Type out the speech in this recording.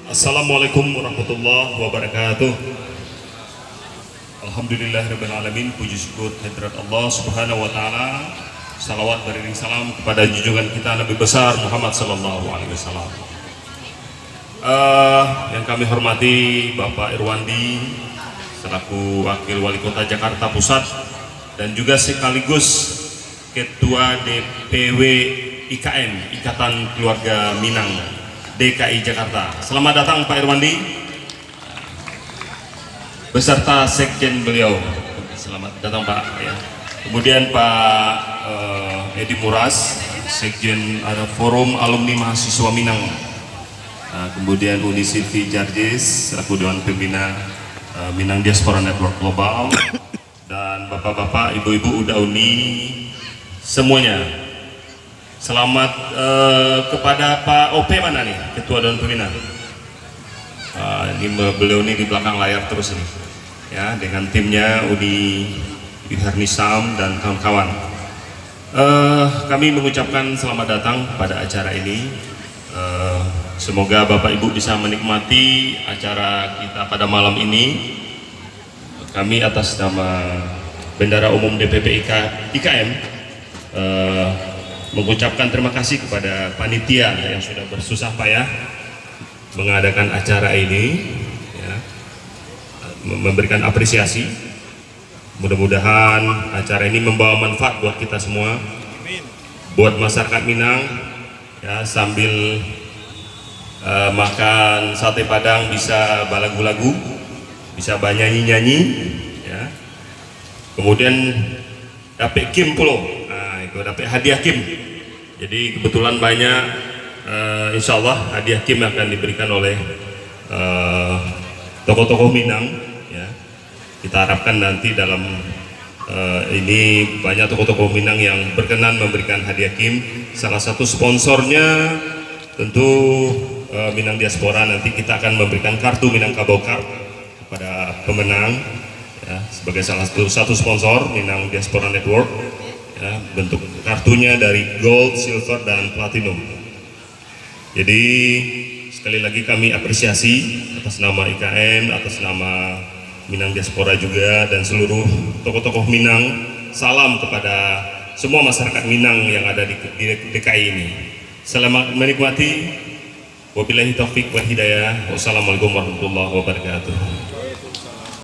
Assalamualaikum warahmatullahi wabarakatuh. Alhamdulillahirabbil alamin, puji syukur hadirat Allah Subhanahu wa taala. Salawat beriring salam kepada junjungan kita Nabi besar Muhammad sallallahu alaihi wasallam. Yang kami hormati Bapak Irwandi selaku Wakil Wali Kota Jakarta Pusat dan juga sekaligus Ketua DPW IKM, Ikatan Keluarga Minang DKI Jakarta. Selamat datang Pak Irwandi beserta sekjen beliau. Selamat datang Pak ya. Kemudian Pak Edi Muras, sekjen ada Forum Alumni Mahasiswa Minang. Kemudian Uni Silvi Jarjes selaku Dewan Pembina Minang Diaspora Network Global, dan bapak-bapak, ibu-ibu udah Uni semuanya. Selamat kepada Pak OP mana nih, Ketua Dewan Pembina. Beliau ini di belakang layar terus ini, ya, dengan timnya Udi Wiharnisam dan kawan-kawan. Kami mengucapkan selamat datang pada acara ini. Semoga Bapak Ibu bisa menikmati acara kita pada malam ini. Kami atas nama Bendara Umum DPP IKM mengucapkan terima kasih kepada panitia yang sudah bersusah payah mengadakan acara ini, ya, memberikan apresiasi. Mudah-mudahan acara ini membawa manfaat buat kita semua, buat masyarakat Minang, ya, sambil makan sate padang bisa balagu-lagu, bisa nyanyi-nyanyi, ya. Kemudian dapat kim pulau. Dapat hadiah kim. Jadi kebetulan banyak, insya Allah hadiah kim akan diberikan oleh tokoh-tokoh Minang, ya. Kita harapkan nanti dalam ini banyak tokoh-tokoh Minang yang berkenan memberikan hadiah kim. Salah satu sponsornya tentu Minang Diaspora. Nanti kita akan memberikan kartu Minangkabau Card kepada pemenang, ya, sebagai salah satu sponsor Minang Diaspora Network. Ya, bentuk kartunya dari gold, silver, dan platinum. Jadi sekali lagi kami apresiasi atas nama IKM, atas nama Minang Diaspora juga, dan seluruh tokoh-tokoh Minang. Salam kepada semua masyarakat Minang yang ada di DKI ini. Selamat menikmati. Wabillahi taufiq wal hidayah. Wassalamualaikum warahmatullahi wabarakatuh.